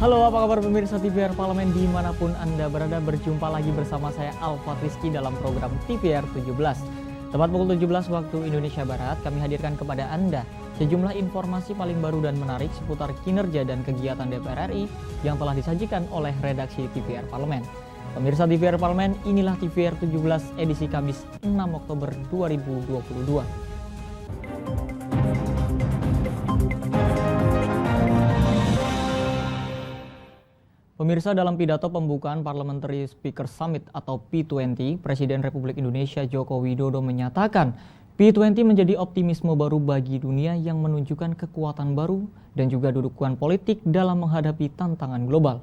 Halo, apa kabar pemirsa TVR Parlemen dimanapun Anda berada, berjumpa lagi bersama saya Alfat Rizky dalam program TVR 17. Tepat pukul 17 waktu Indonesia Barat, kami hadirkan kepada Anda sejumlah informasi paling baru dan menarik seputar kinerja dan kegiatan DPR RI yang telah disajikan oleh redaksi TVR Parlemen. Pemirsa TVR Parlemen, inilah TVR 17 edisi Kamis 6 Oktober 2022. Pemirsa, dalam pidato pembukaan Parliamentary Speakers Summit atau P20, Presiden Republik Indonesia Joko Widodo menyatakan P20 menjadi optimisme baru bagi dunia yang menunjukkan kekuatan baru dan juga dudukan politik dalam menghadapi tantangan global.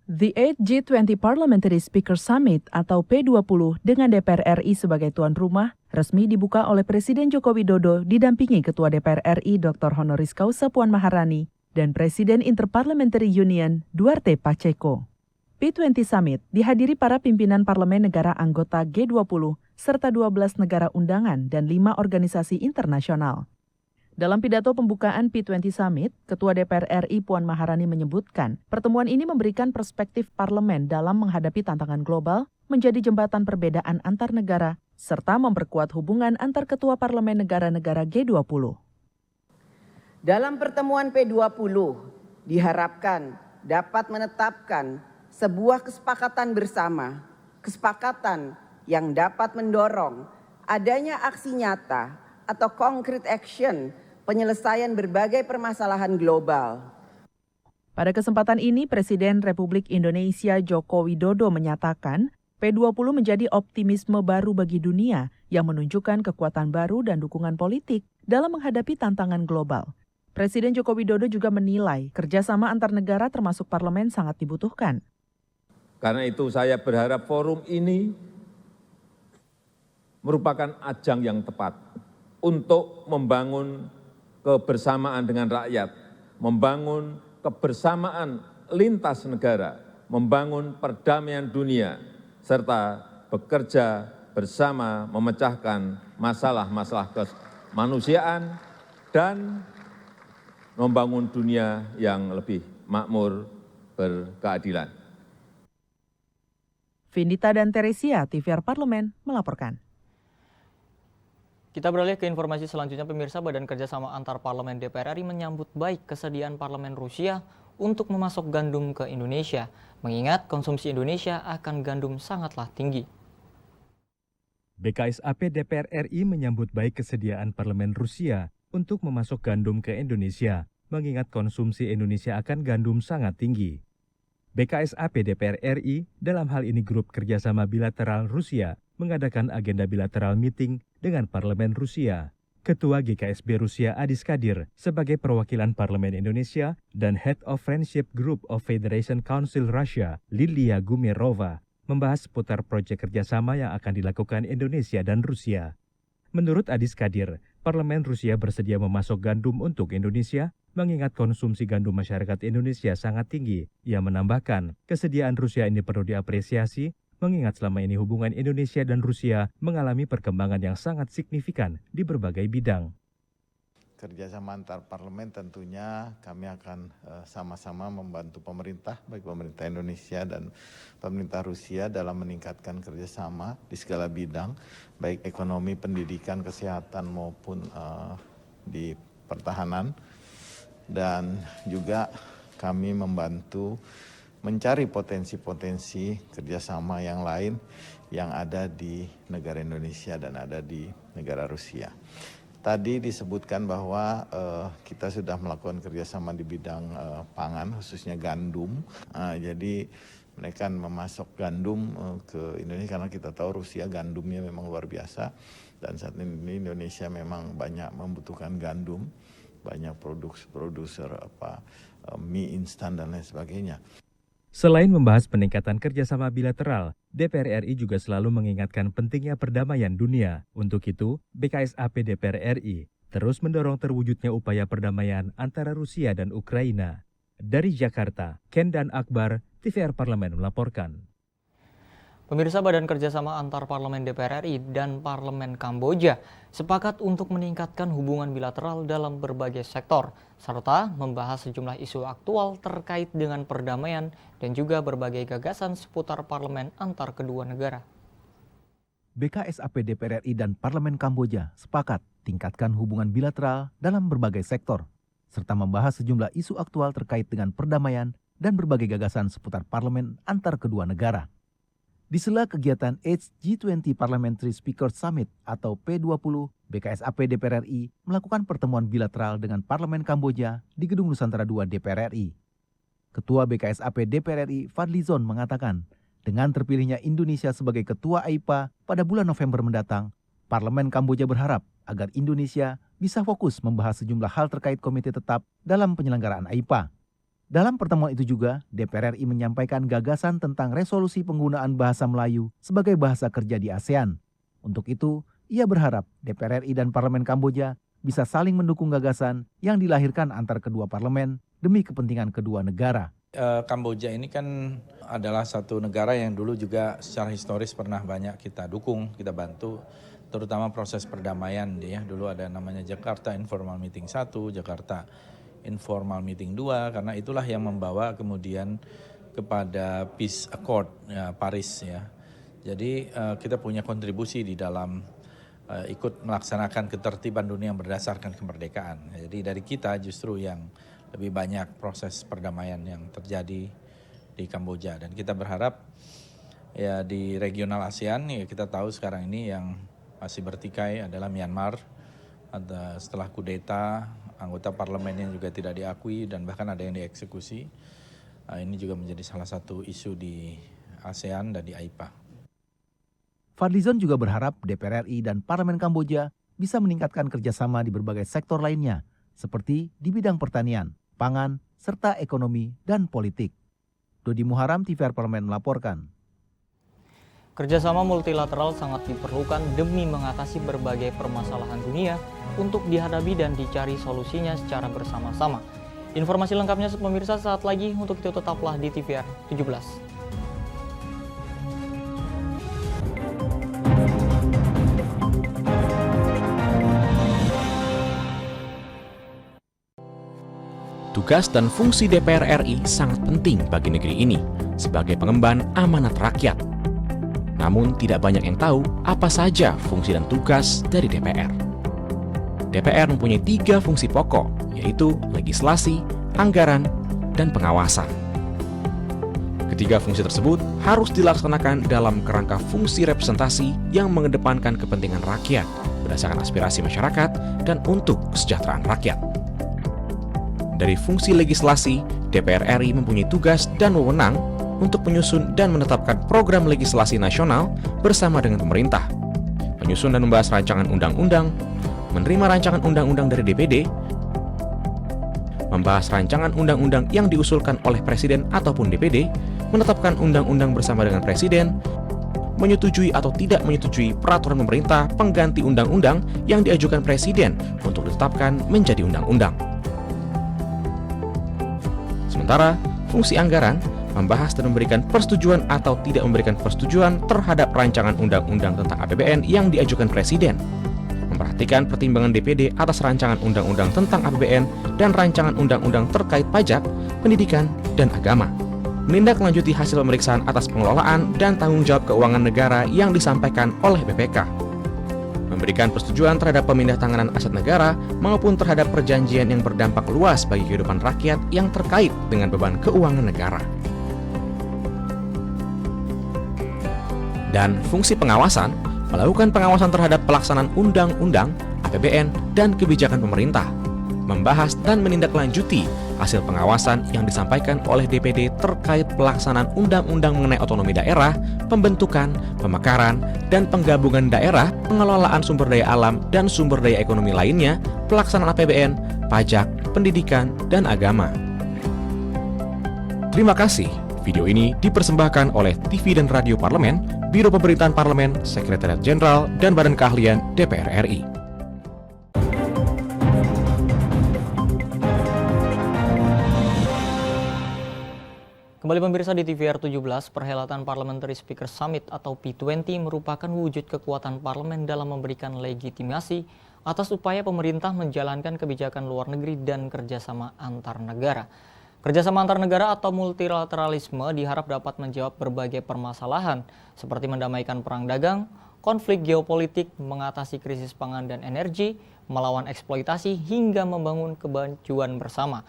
The 8th G20 Parliamentary Speakers Summit atau P20 dengan DPR RI sebagai tuan rumah resmi dibuka oleh Presiden Joko Widodo didampingi Ketua DPR RI Dr. Honoris Causa Puan Maharani dan Presiden Interparliamentary Union Duarte Pacheco. P20 Summit dihadiri para pimpinan parlemen negara anggota G20 serta 12 negara undangan dan 5 organisasi internasional. Dalam pidato pembukaan P20 Summit, Ketua DPR RI Puan Maharani menyebutkan pertemuan ini memberikan perspektif parlemen dalam menghadapi tantangan global, menjadi jembatan perbedaan antar negara, serta memperkuat hubungan antar ketua parlemen negara-negara G20. Dalam pertemuan P20 diharapkan dapat menetapkan sebuah kesepakatan bersama, kesepakatan yang dapat mendorong adanya aksi nyata atau concrete action penyelesaian berbagai permasalahan global. Pada kesempatan ini, Presiden Republik Indonesia Joko Widodo menyatakan P20 menjadi optimisme baru bagi dunia yang menunjukkan kekuatan baru dan dukungan politik dalam menghadapi tantangan global. Presiden Joko Widodo juga menilai kerjasama antar negara termasuk parlemen sangat dibutuhkan. Karena itu saya berharap forum ini merupakan ajang yang tepat untuk membangun kebersamaan dengan rakyat, membangun kebersamaan lintas negara, membangun perdamaian dunia, serta bekerja bersama memecahkan masalah-masalah kemanusiaan dan membangun dunia yang lebih makmur, berkeadilan. Vindita dan Teresia, TVR Parlemen, melaporkan. Kita beralih ke informasi selanjutnya, pemirsa. Badan Kerjasama Antar Parlemen DPR RI menyambut baik kesediaan Parlemen Rusia untuk memasok gandum ke Indonesia, mengingat konsumsi Indonesia akan gandum sangatlah tinggi. BKSAP DPR RI menyambut baik kesediaan Parlemen Rusia untuk memasok gandum ke Indonesia, mengingat konsumsi Indonesia akan gandum sangat tinggi. BKSAP DPR RI, dalam hal ini Grup Kerjasama Bilateral Rusia, mengadakan agenda bilateral meeting dengan Parlemen Rusia. Ketua GKSB Rusia Adis Kadir sebagai perwakilan Parlemen Indonesia dan Head of Friendship Group of Federation Council Russia, Lilia Gumirova, membahas seputar proyek kerjasama yang akan dilakukan Indonesia dan Rusia. Menurut Adis Kadir, Parlemen Rusia bersedia memasok gandum untuk Indonesia, mengingat konsumsi gandum masyarakat Indonesia sangat tinggi. Ia menambahkan, kesediaan Rusia ini perlu diapresiasi, mengingat selama ini hubungan Indonesia dan Rusia mengalami perkembangan yang sangat signifikan di berbagai bidang. Kerjasama antar parlemen tentunya kami akan sama-sama membantu pemerintah, baik pemerintah Indonesia dan pemerintah Rusia dalam meningkatkan kerjasama di segala bidang, baik ekonomi, pendidikan, kesehatan maupun di pertahanan. Dan juga kami membantu mencari potensi-potensi kerjasama yang lain yang ada di negara Indonesia dan ada di negara Rusia. Tadi disebutkan bahwa kita sudah melakukan kerjasama di bidang pangan, khususnya gandum. Jadi mereka memasok gandum ke Indonesia karena kita tahu Rusia gandumnya memang luar biasa. Dan saat ini Indonesia memang banyak membutuhkan gandum, banyak produser mie instan dan lain sebagainya. Selain membahas peningkatan kerjasama bilateral, DPR RI juga selalu mengingatkan pentingnya perdamaian dunia. Untuk itu, BKSAP DPR RI terus mendorong terwujudnya upaya perdamaian antara Rusia dan Ukraina. Dari Jakarta, Ken dan Akbar, TVR Parlemen melaporkan. Pemirsa, Badan Kerjasama Antar Parlemen DPR RI dan Parlemen Kamboja sepakat untuk meningkatkan hubungan bilateral dalam berbagai sektor, serta membahas sejumlah isu aktual terkait dengan perdamaian dan juga berbagai gagasan seputar parlemen antar kedua negara. BKSAP DPR RI dan Parlemen Kamboja sepakat tingkatkan hubungan bilateral dalam berbagai sektor, serta membahas sejumlah isu aktual terkait dengan perdamaian dan berbagai gagasan seputar parlemen antar kedua negara. Di sela kegiatan AIDS G20 Parliamentary Speakers Summit atau P20, BKSAP DPR RI melakukan pertemuan bilateral dengan Parlemen Kamboja di Gedung Nusantara II DPR RI. Ketua BKSAP DPR RI Fadlizon mengatakan, dengan terpilihnya Indonesia sebagai Ketua AIPA pada bulan November mendatang, Parlemen Kamboja berharap agar Indonesia bisa fokus membahas sejumlah hal terkait komite tetap dalam penyelenggaraan AIPA. Dalam pertemuan itu juga, DPR RI menyampaikan gagasan tentang resolusi penggunaan bahasa Melayu sebagai bahasa kerja di ASEAN. Untuk itu, ia berharap DPR RI dan Parlemen Kamboja bisa saling mendukung gagasan yang dilahirkan antar kedua parlemen demi kepentingan kedua negara. Kamboja ini kan adalah satu negara yang dulu juga secara historis pernah banyak kita dukung, kita bantu, terutama proses perdamaian. Dulu ada namanya Jakarta Informal Meeting 1, Jakarta Informal Meeting 2, karena itulah yang membawa kemudian kepada Peace Accord Paris ya. Jadi kita punya kontribusi di dalam ikut melaksanakan ketertiban dunia yang berdasarkan kemerdekaan. Jadi dari kita justru yang lebih banyak proses perdamaian yang terjadi di Kamboja, dan kita berharap ya di regional ASEAN ya, kita tahu sekarang ini yang masih bertikai adalah Myanmar. Setelah kudeta, anggota parlemennya juga tidak diakui dan bahkan ada yang dieksekusi. Ini juga menjadi salah satu isu di ASEAN dan di AIPA. Fadlizon juga berharap DPR RI dan Parlemen Kamboja bisa meningkatkan kerjasama di berbagai sektor lainnya, seperti di bidang pertanian, pangan, serta ekonomi dan politik. Dodi Muharam, TVR Parlemen melaporkan. Kerjasama multilateral sangat diperlukan demi mengatasi berbagai permasalahan dunia untuk dihadapi dan dicari solusinya secara bersama-sama. Informasi lengkapnya pemirsa saat lagi, untuk itu tetaplah di TVR 17. Tugas dan fungsi DPR RI sangat penting bagi negeri ini sebagai pengemban amanat rakyat. Namun tidak banyak yang tahu apa saja fungsi dan tugas dari DPR. DPR mempunyai 3 fungsi pokok, yaitu legislasi, anggaran, dan pengawasan. Ketiga fungsi tersebut harus dilaksanakan dalam kerangka fungsi representasi yang mengedepankan kepentingan rakyat berdasarkan aspirasi masyarakat dan untuk kesejahteraan rakyat. Dari fungsi legislasi, DPR RI mempunyai tugas dan wewenang untuk menyusun dan menetapkan program legislasi nasional bersama dengan pemerintah, menyusun dan membahas rancangan undang-undang, menerima rancangan undang-undang dari DPD, membahas rancangan undang-undang yang diusulkan oleh Presiden ataupun DPD, menetapkan undang-undang bersama dengan Presiden, menyetujui atau tidak menyetujui peraturan pemerintah pengganti undang-undang yang diajukan Presiden untuk ditetapkan menjadi undang-undang. Sementara, fungsi anggaran membahas dan memberikan persetujuan atau tidak memberikan persetujuan terhadap rancangan undang-undang tentang APBN yang diajukan Presiden, memperhatikan pertimbangan DPD atas rancangan undang-undang tentang APBN dan rancangan undang-undang terkait pajak, pendidikan, dan agama, menindaklanjuti hasil pemeriksaan atas pengelolaan dan tanggung jawab keuangan negara yang disampaikan oleh BPK, memberikan persetujuan terhadap pemindahantanganan aset negara maupun terhadap perjanjian yang berdampak luas bagi kehidupan rakyat yang terkait dengan beban keuangan negara. Dan fungsi pengawasan, melakukan pengawasan terhadap pelaksanaan undang-undang, APBN, dan kebijakan pemerintah, membahas dan menindaklanjuti hasil pengawasan yang disampaikan oleh DPD terkait pelaksanaan undang-undang mengenai otonomi daerah, pembentukan, pemekaran, dan penggabungan daerah, pengelolaan sumber daya alam dan sumber daya ekonomi lainnya, pelaksanaan APBN, pajak, pendidikan, dan agama. Terima kasih. Video ini dipersembahkan oleh TV dan Radio Parlemen, Biro Pemerintahan Parlemen, Sekretariat Jenderal, dan Badan Keahlian DPR RI. Kembali pemirsa di TVR 17, perhelatan Parliamentary Speaker Summit atau P20 merupakan wujud kekuatan parlemen dalam memberikan legitimasi atas upaya pemerintah menjalankan kebijakan luar negeri dan kerjasama antar negara. Kerjasama antar negara atau multilateralisme diharap dapat menjawab berbagai permasalahan seperti mendamaikan perang dagang, konflik geopolitik, mengatasi krisis pangan dan energi, melawan eksploitasi, hingga membangun kemajuan bersama.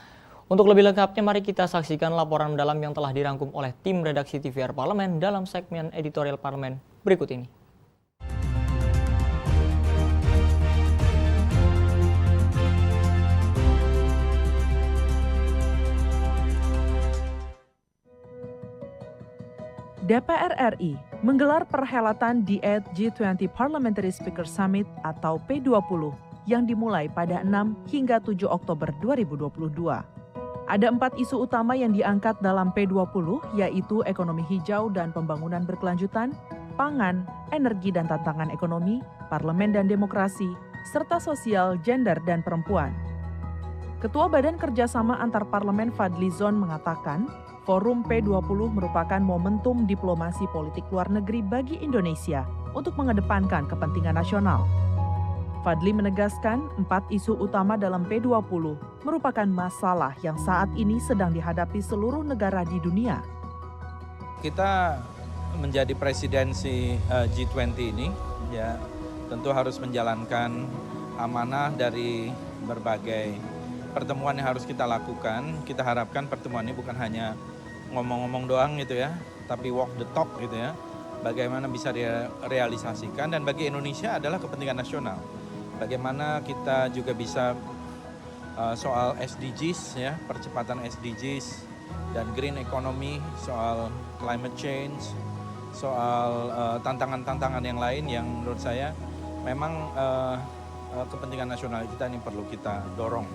Untuk lebih lengkapnya, mari kita saksikan laporan mendalam yang telah dirangkum oleh tim redaksi TVR Parlemen dalam segmen editorial Parlemen berikut ini. DPR RI menggelar perhelatan The 8th G20 Parliamentary Speaker Summit atau P20 yang dimulai pada 6 hingga 7 Oktober 2022. Ada 4 isu utama yang diangkat dalam P20, yaitu ekonomi hijau dan pembangunan berkelanjutan, pangan, energi dan tantangan ekonomi, parlemen dan demokrasi, serta sosial, gender, dan perempuan. Ketua Badan Kerjasama Antar Parlemen Fadli Zon mengatakan, Forum P20 merupakan momentum diplomasi politik luar negeri bagi Indonesia untuk mengedepankan kepentingan nasional. Fadli menegaskan 4 isu utama dalam P20 merupakan masalah yang saat ini sedang dihadapi seluruh negara di dunia. Kita menjadi presidensi G20 ini ya tentu harus menjalankan amanah dari berbagai pertemuan yang harus kita lakukan. Kita harapkan pertemuan ini bukan hanya ngomong-ngomong doang gitu ya, tapi walk the talk gitu ya. Bagaimana bisa direalisasikan, dan bagi Indonesia adalah kepentingan nasional. Bagaimana kita juga bisa soal SDGs ya, percepatan SDGs dan green economy, soal climate change, soal tantangan-tantangan yang lain yang menurut saya memang kepentingan nasional kita ini perlu kita dorong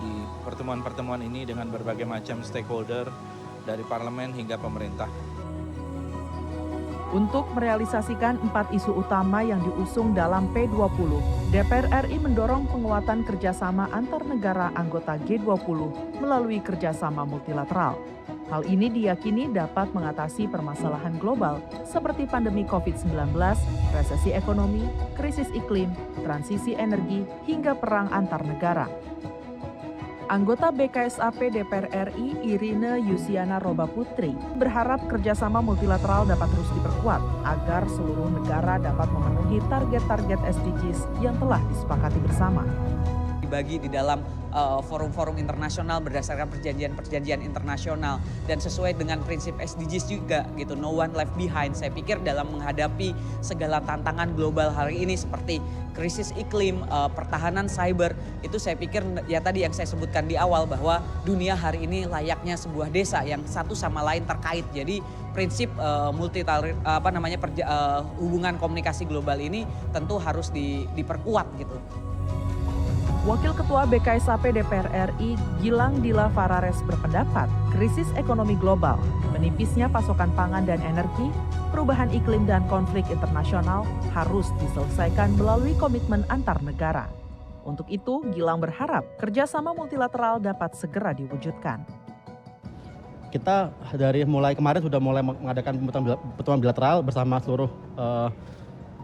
di pertemuan-pertemuan ini dengan berbagai macam stakeholder dari parlemen hingga pemerintah. Untuk merealisasikan 4 isu utama yang diusung dalam P20, DPR RI mendorong penguatan kerjasama antar negara anggota G20 melalui kerjasama multilateral. Hal ini diyakini dapat mengatasi permasalahan global seperti pandemi COVID-19, resesi ekonomi, krisis iklim, transisi energi, hingga perang antar negara. Anggota BKSAP DPR RI Irine Yusiana Roba Putri berharap kerjasama multilateral dapat terus diperkuat agar seluruh negara dapat memenuhi target-target SDGs yang telah disepakati bersama. Dibagi di dalam forum-forum internasional berdasarkan perjanjian-perjanjian internasional dan sesuai dengan prinsip SDGs juga gitu, no one left behind. Saya pikir dalam menghadapi segala tantangan global hari ini seperti krisis iklim, pertahanan cyber, itu saya pikir ya tadi yang saya sebutkan di awal bahwa dunia hari ini layaknya sebuah desa yang satu sama lain terkait. Jadi prinsip hubungan komunikasi global ini tentu harus diperkuat gitu. Wakil Ketua BKSAP DPR RI Gilang Dila Farares berpendapat krisis ekonomi global, menipisnya pasokan pangan dan energi, perubahan iklim dan konflik internasional harus diselesaikan melalui komitmen antar negara. Untuk itu, Gilang berharap kerjasama multilateral dapat segera diwujudkan. Kita dari mulai kemarin sudah mulai mengadakan pertemuan bilateral bersama seluruh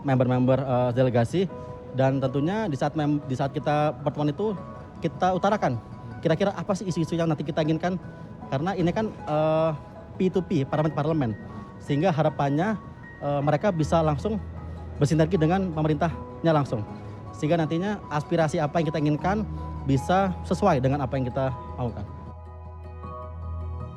member-member delegasi. Dan tentunya di saat kita pertemuan itu kita utarakan kira-kira apa sih isu-isu yang nanti kita inginkan, karena ini kan P2P, parlemen, sehingga harapannya mereka bisa langsung bersinergi dengan pemerintahnya langsung, sehingga nantinya aspirasi apa yang kita inginkan bisa sesuai dengan apa yang kita maukan.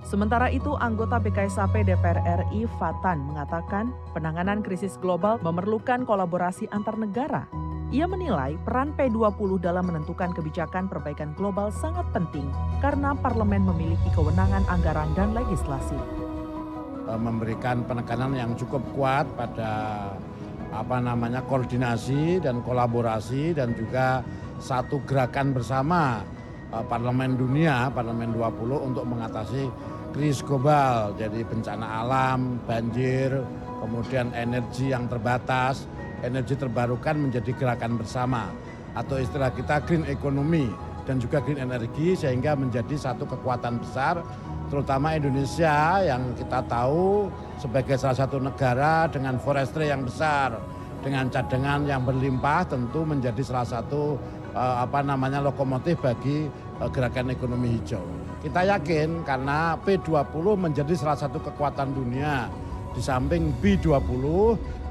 Sementara itu, anggota BKSAP DPR RI Fatan mengatakan penanganan krisis global memerlukan kolaborasi antar negara. Ia menilai peran P20 dalam menentukan kebijakan perbaikan global sangat penting karena parlemen memiliki kewenangan anggaran dan legislasi. Memberikan penekanan yang cukup kuat pada koordinasi dan kolaborasi dan juga satu gerakan bersama parlemen dunia, parlemen 20 untuk mengatasi krisis global, jadi bencana alam, banjir, kemudian energi yang terbatas, energi terbarukan menjadi gerakan bersama atau istilah kita green economy dan juga green energy sehingga menjadi satu kekuatan besar, terutama Indonesia yang kita tahu sebagai salah satu negara dengan forestry yang besar, dengan cadangan yang berlimpah, tentu menjadi salah satu lokomotif bagi gerakan ekonomi hijau. Kita yakin karena P20 menjadi salah satu kekuatan dunia di samping B20,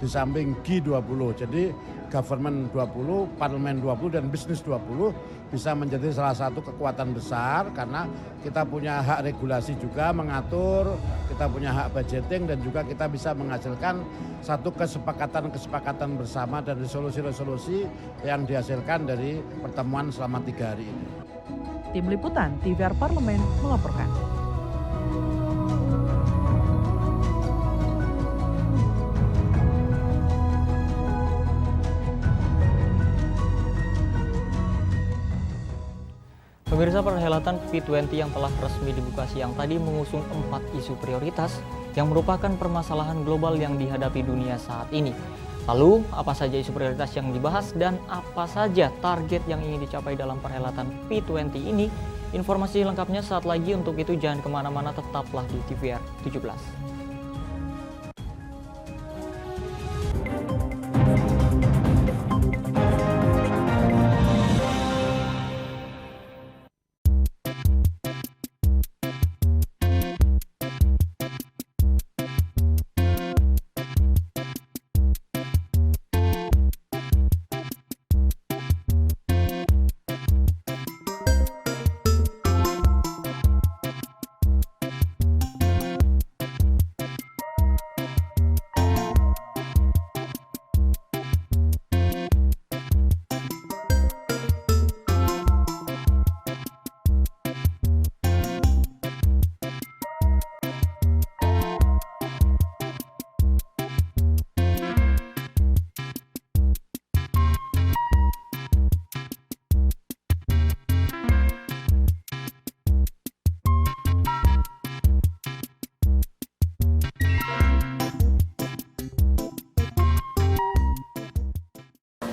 di samping G20. Jadi government 20, parlemen 20 dan bisnis 20 bisa menjadi salah satu kekuatan besar karena kita punya hak regulasi juga mengatur, kita punya hak budgeting dan juga kita bisa menghasilkan satu kesepakatan bersama dan resolusi-resolusi yang dihasilkan dari pertemuan selama 3 hari ini. Tim Liputan TVR Parlemen melaporkan. Pemirsa, perhelatan P20 yang telah resmi dibuka siang tadi mengusung 4 isu prioritas yang merupakan permasalahan global yang dihadapi dunia saat ini. Lalu, apa saja isu prioritas yang dibahas dan apa saja target yang ingin dicapai dalam perhelatan P20 ini? Informasi lengkapnya saat lagi. Untuk itu jangan kemana-mana, tetaplah di TVR 17.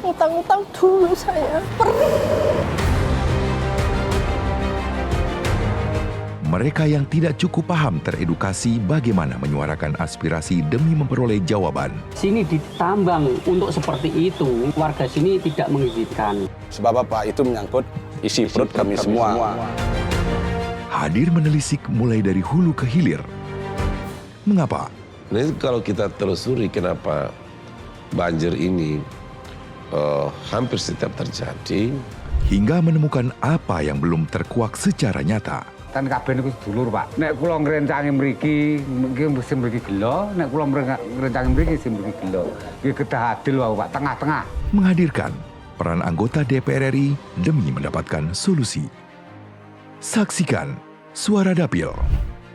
Utang-utang dulu saya, perih. Mereka yang tidak cukup paham teredukasi bagaimana menyuarakan aspirasi demi memperoleh jawaban. Sini ditambang untuk seperti itu, warga sini tidak mengizinkan. Sebab apa? Itu menyangkut isi perut kami semua. Hadir menelisik mulai dari hulu ke hilir. Mengapa? Nah, kalau kita telusuri kenapa banjir ini hampir setiap terjadi, hingga menemukan apa yang belum terkuak secara nyata. Kan kabeh niku sedulur, Pak. Nek kula ngrencangi mriki, sing mriki gelo, nek kula ngrencangi mriki sing mriki gelo. Nggih kedah adil wae, Pak, tengah-tengah. Menghadirkan peran anggota DPR RI demi mendapatkan solusi. Saksikan Suara Dapil,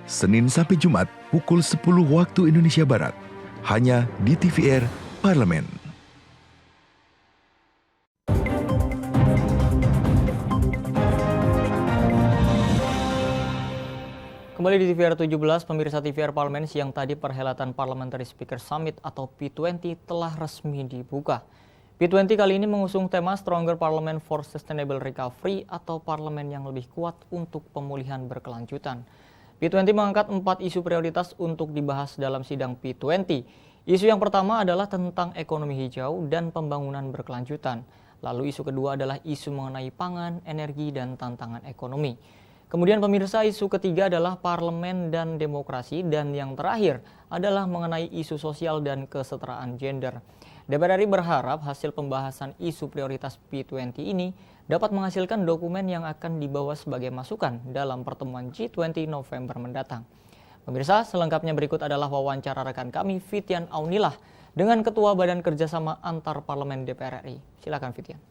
Senin sampai Jumat pukul 10 waktu Indonesia Barat, hanya di TVR Parlemen. Kembali di TVR 17, pemirsa TVR Parlemen, siang tadi perhelatan Parliamentary Speaker Summit atau P20 telah resmi dibuka. P20 kali ini mengusung tema Stronger Parliament for Sustainable Recovery atau parlemen yang lebih kuat untuk pemulihan berkelanjutan. P20 mengangkat 4 isu prioritas untuk dibahas dalam sidang P20. Isu yang pertama adalah tentang ekonomi hijau dan pembangunan berkelanjutan. Lalu isu kedua adalah isu mengenai pangan, energi, dan tantangan ekonomi. Kemudian pemirsa, isu ketiga adalah parlemen dan demokrasi, dan yang terakhir adalah mengenai isu sosial dan kesetaraan gender. DPR RI berharap hasil pembahasan isu prioritas P20 ini dapat menghasilkan dokumen yang akan dibawa sebagai masukan dalam pertemuan G20 November mendatang. Pemirsa, selengkapnya berikut adalah wawancara rekan kami Fitian Aunilah dengan Ketua Badan Kerjasama Antar Parlemen DPR RI. Silakan Fitian.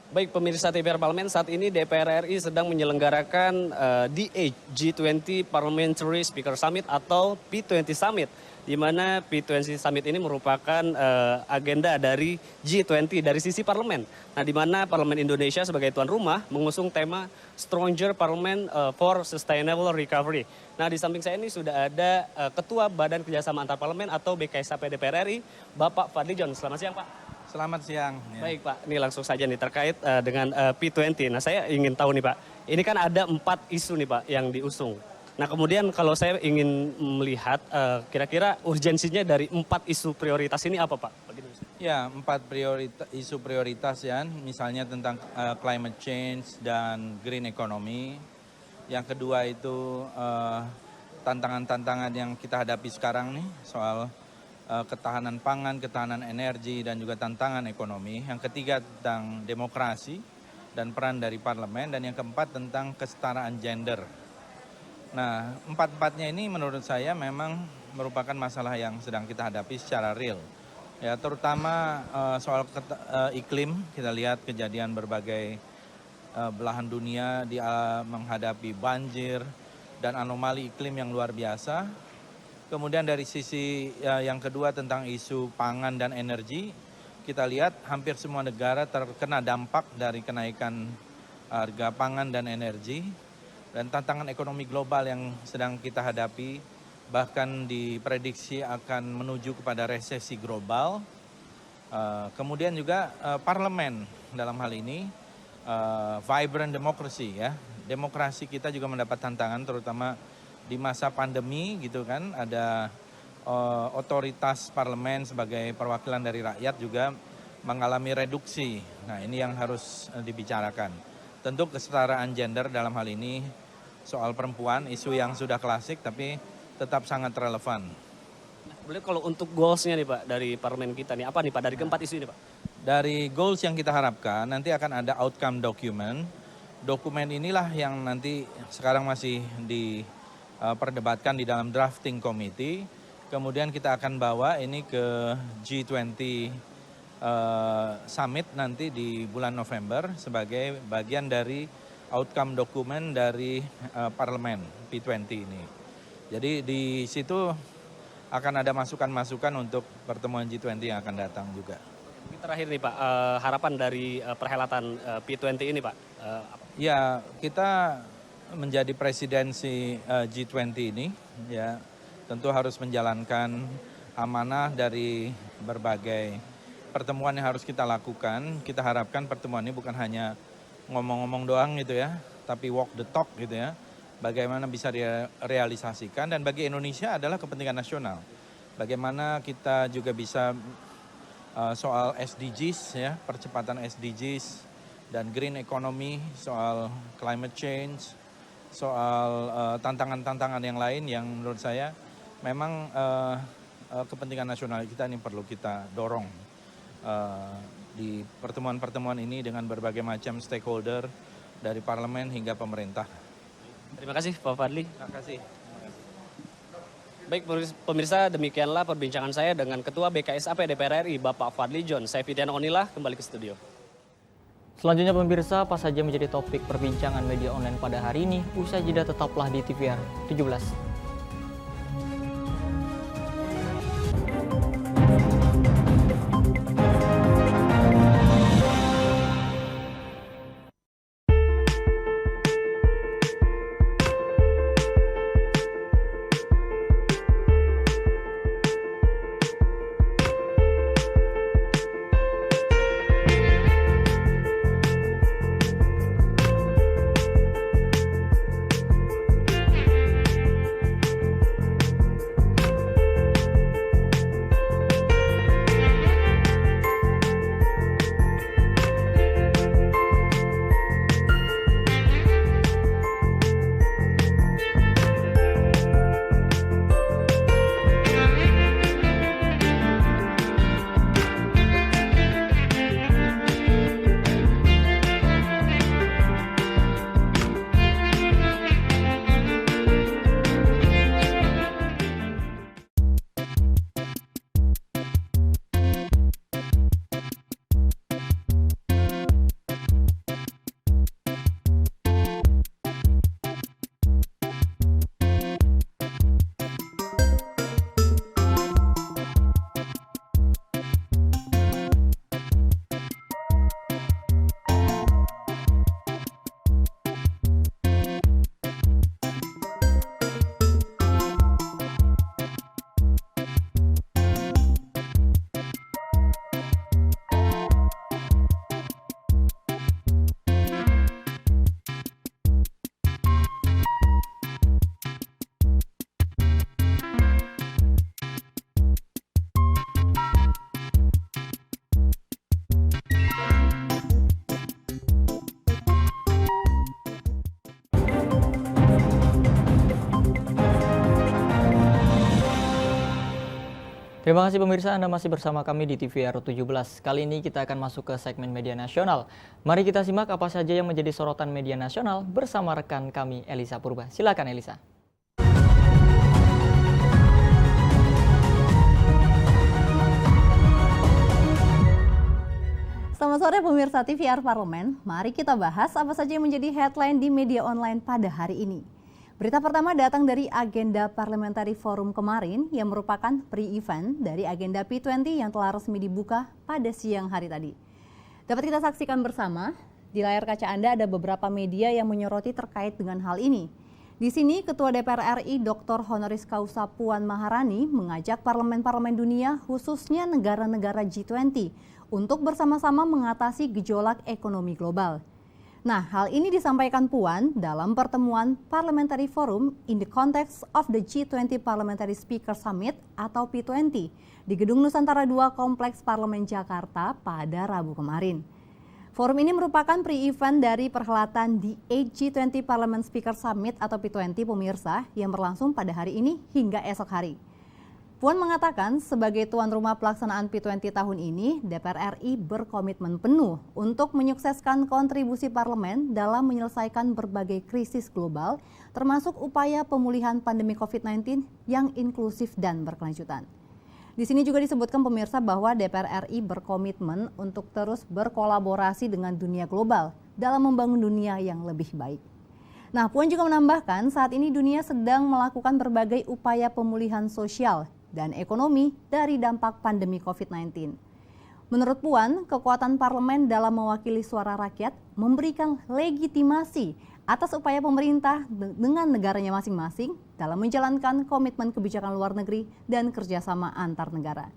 Baik pemirsa TVR Parlemen, saat ini DPR RI sedang menyelenggarakan D8 G20 Parliamentary Speaker Summit atau P20 Summit, di mana P20 Summit ini merupakan agenda dari G20 dari sisi parlemen. Nah, di mana Parlemen Indonesia sebagai tuan rumah mengusung tema Stronger Parliament for Sustainable Recovery. Nah, di samping saya ini sudah ada Ketua Badan Kerjasama Antar Parlemen atau BKSAP DPR RI, Bapak Fadli John. Selamat siang, Pak. Selamat siang. Ya. Baik Pak, ini langsung saja nih terkait dengan P20. Nah saya ingin tahu nih Pak, ini kan ada 4 isu nih Pak yang diusung. Nah kemudian kalau saya ingin melihat kira-kira urgensinya dari 4 isu prioritas ini apa Pak? Ya, 4 isu prioritas ya, misalnya tentang climate change dan green economy. Yang kedua itu tantangan-tantangan yang kita hadapi sekarang nih, soal ketahanan pangan, ketahanan energi, dan juga tantangan ekonomi. Yang ketiga tentang demokrasi dan peran dari parlemen. Dan yang keempat tentang kesetaraan gender. Nah, 4-4-nya ini menurut saya memang merupakan masalah yang sedang kita hadapi secara real. Ya, terutama soal iklim, kita lihat kejadian berbagai belahan dunia menghadapi banjir dan anomali iklim yang luar biasa. Kemudian dari sisi yang kedua tentang isu pangan dan energi, kita lihat hampir semua negara terkena dampak dari kenaikan harga pangan dan energi. Dan tantangan ekonomi global yang sedang kita hadapi bahkan diprediksi akan menuju kepada resesi global. Kemudian juga parlemen dalam hal ini, vibrant democracy ya. Demokrasi kita juga mendapat tantangan terutama di masa pandemi gitu kan, ada otoritas parlemen sebagai perwakilan dari rakyat juga mengalami reduksi. Nah ini yang harus dibicarakan. Tentu kesetaraan gender dalam hal ini soal perempuan, isu yang sudah klasik tapi tetap sangat relevan. Nah, kemudian kalau untuk goals-nya nih Pak dari parlemen kita nih, apa nih Pak dari keempat isu ini Pak? Dari goals yang kita harapkan nanti akan ada outcome document. Dokumen inilah yang nanti sekarang masih diperdebatkan di dalam drafting committee. Kemudian kita akan bawa ini ke G20 summit nanti di bulan November sebagai bagian dari outcome dokumen dari parlemen P20 ini. Jadi di situ akan ada masukan-masukan untuk pertemuan G20 yang akan datang juga. Terakhir nih Pak, harapan dari perhelatan P20 ini Pak? Ya, kita menjadi presidensi G20 ini ya tentu harus menjalankan amanah dari berbagai pertemuan yang harus kita lakukan. Kita harapkan pertemuan ini bukan hanya ngomong-ngomong doang gitu ya, tapi walk the talk gitu ya. Bagaimana bisa direalisasikan, dan bagi Indonesia adalah kepentingan nasional. Bagaimana kita juga bisa soal SDGs ya, percepatan SDGs dan green economy, soal climate change, soal tantangan-tantangan yang lain yang menurut saya memang kepentingan nasional kita ini perlu kita dorong di pertemuan-pertemuan ini dengan berbagai macam stakeholder dari parlemen hingga pemerintah. Terima kasih Pak Fadli. Terima kasih. Baik pemirsa, demikianlah perbincangan saya dengan Ketua BKSAP DPR RI Bapak Fadli John. Saya Fidian Onilah, kembali ke studio. Selanjutnya pemirsa, apa saja menjadi topik perbincangan media online pada hari ini? Usai jeda tetaplah di TVR 17. Terima kasih pemirsa, Anda masih bersama kami di TVR 17. Kali ini kita akan masuk ke segmen media nasional. Mari kita simak apa saja yang menjadi sorotan media nasional bersama rekan kami Elisa Purba. Silakan Elisa. Selamat sore pemirsa TVR Parlemen. Mari kita bahas apa saja yang menjadi headline di media online pada hari ini. Berita pertama datang dari agenda Parliamentary Forum kemarin yang merupakan pre-event dari agenda P20 yang telah resmi dibuka pada siang hari tadi. Dapat kita saksikan bersama, di layar kaca Anda ada beberapa media yang menyoroti terkait dengan hal ini. Di sini Ketua DPR RI Dr. Honoris Causa Puan Maharani mengajak parlemen-parlemen dunia khususnya negara-negara G20 untuk bersama-sama mengatasi gejolak ekonomi global. Nah, hal ini disampaikan Puan dalam pertemuan Parliamentary Forum in the context of the G20 Parliamentary Speaker Summit atau P20 di Gedung Nusantara II Kompleks Parlemen Jakarta pada Rabu kemarin. Forum ini merupakan pre-event dari perhelatan The 8 G20 Parliament Speaker Summit atau P20 pemirsa yang berlangsung pada hari ini hingga esok hari. Puan mengatakan sebagai tuan rumah pelaksanaan P20 tahun ini, DPR RI berkomitmen penuh untuk menyukseskan kontribusi parlemen dalam menyelesaikan berbagai krisis global, termasuk upaya pemulihan pandemi COVID-19 yang inklusif dan berkelanjutan. Di sini juga disebutkan pemirsa bahwa DPR RI berkomitmen untuk terus berkolaborasi dengan dunia global dalam membangun dunia yang lebih baik. Nah, Puan juga menambahkan saat ini dunia sedang melakukan berbagai upaya pemulihan sosial dan ekonomi dari dampak pandemi COVID-19. Menurut Puan, kekuatan parlemen dalam mewakili suara rakyat memberikan legitimasi atas upaya pemerintah dengan negaranya masing-masing dalam menjalankan komitmen kebijakan luar negeri dan kerjasama antar negara.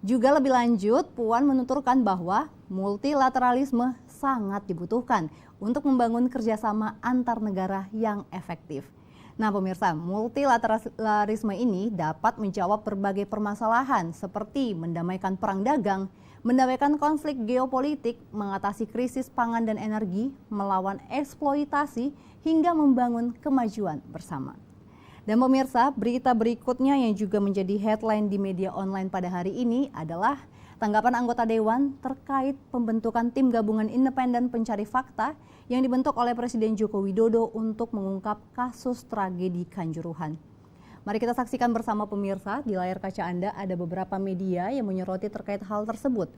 Juga lebih lanjut, Puan menuturkan bahwa multilateralisme sangat dibutuhkan untuk membangun kerjasama antar negara yang efektif. Nah pemirsa, multilateralisme ini dapat menjawab berbagai permasalahan seperti mendamaikan perang dagang, mendamaikan konflik geopolitik, mengatasi krisis pangan dan energi, melawan eksploitasi, hingga membangun kemajuan bersama. Dan pemirsa, berita berikutnya yang juga menjadi headline di media online pada hari ini adalah tanggapan anggota Dewan terkait pembentukan tim gabungan independen pencari fakta yang dibentuk oleh Presiden Joko Widodo untuk mengungkap kasus tragedi Kanjuruhan. Mari kita saksikan bersama pemirsa, di layar kaca Anda ada beberapa media yang menyoroti terkait hal tersebut.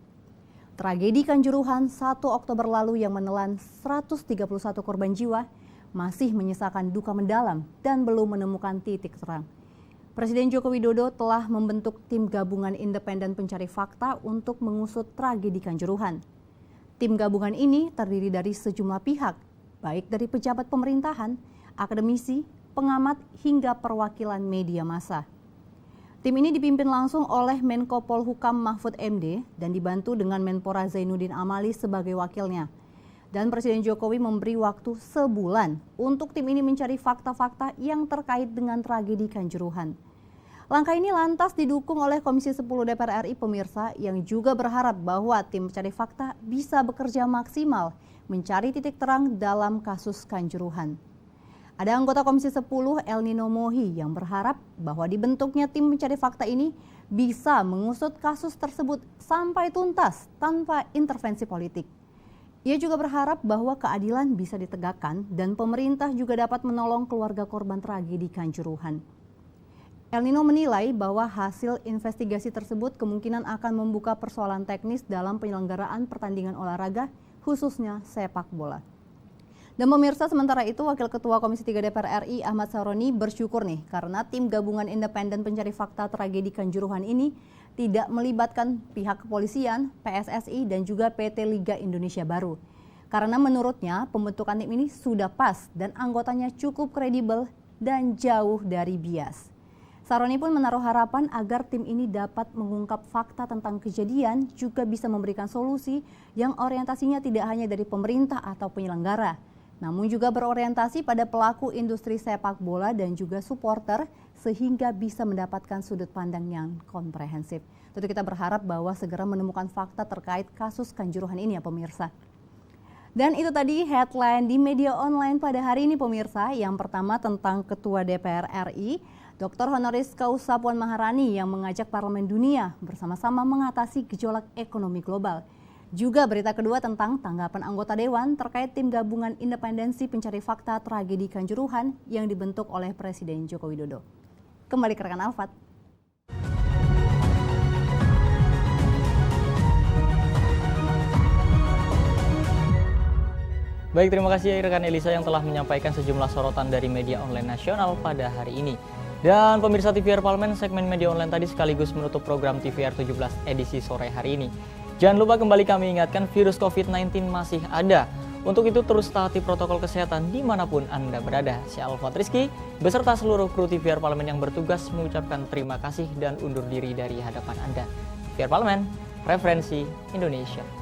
Tragedi Kanjuruhan 1 Oktober lalu yang menelan 131 korban jiwa masih menyisakan duka mendalam dan belum menemukan titik terang. Presiden Joko Widodo telah membentuk tim gabungan independen pencari fakta untuk mengusut tragedi Kanjuruhan. Tim gabungan ini terdiri dari sejumlah pihak, baik dari pejabat pemerintahan, akademisi, pengamat, hingga perwakilan media massa. Tim ini dipimpin langsung oleh Menko Polhukam Mahfud MD dan dibantu dengan Menpora Zainuddin Amali sebagai wakilnya. Dan Presiden Jokowi memberi waktu sebulan untuk tim ini mencari fakta-fakta yang terkait dengan tragedi Kanjuruhan. Langkah ini lantas didukung oleh Komisi 10 DPR RI pemirsa yang juga berharap bahwa tim pencari fakta bisa bekerja maksimal mencari titik terang dalam kasus Kanjuruhan. Ada anggota Komisi 10 Elnino Mohi yang berharap bahwa dibentuknya tim pencari fakta ini bisa mengusut kasus tersebut sampai tuntas tanpa intervensi politik. Ia juga berharap bahwa keadilan bisa ditegakkan dan pemerintah juga dapat menolong keluarga korban tragedi Kanjuruhan. Elnino menilai bahwa hasil investigasi tersebut kemungkinan akan membuka persoalan teknis dalam penyelenggaraan pertandingan olahraga, khususnya sepak bola. Dan pemirsa, sementara itu Wakil Ketua Komisi 3 DPR RI Ahmad Saroni bersyukur nih karena tim gabungan independen pencari fakta tragedi Kanjuruhan ini tidak melibatkan pihak kepolisian, PSSI, dan juga PT Liga Indonesia Baru. Karena menurutnya pembentukan tim ini sudah pas dan anggotanya cukup kredibel dan jauh dari bias. Saroni pun menaruh harapan agar tim ini dapat mengungkap fakta tentang kejadian, juga bisa memberikan solusi yang orientasinya tidak hanya dari pemerintah atau penyelenggara, namun juga berorientasi pada pelaku industri sepak bola dan juga supporter, sehingga bisa mendapatkan sudut pandang yang komprehensif. Tentu kita berharap bahwa segera menemukan fakta terkait kasus Kanjuruhan ini ya pemirsa. Dan itu tadi headline di media online pada hari ini pemirsa. Yang pertama tentang Ketua DPR RI Dr. Honoris Causa Puan Maharani yang mengajak Parlemen Dunia bersama-sama mengatasi gejolak ekonomi global. Juga berita kedua tentang tanggapan anggota Dewan terkait tim gabungan independensi pencari fakta tragedi Kanjuruhan yang dibentuk oleh Presiden Joko Widodo. Kembali ke rekan Alfat. Baik, terima kasih rekan Elisa yang telah menyampaikan sejumlah sorotan dari media online nasional pada hari ini. Dan pemirsa TVR Parlemen, segmen media online tadi sekaligus menutup program TVR 17 edisi sore hari ini. Jangan lupa kembali kami ingatkan virus COVID-19 masih ada. Untuk itu terus taati protokol kesehatan dimanapun Anda berada. Saya Alfat Rizky beserta seluruh kru TVR Parlemen yang bertugas mengucapkan terima kasih dan undur diri dari hadapan Anda. TVR Parlemen, referensi Indonesia.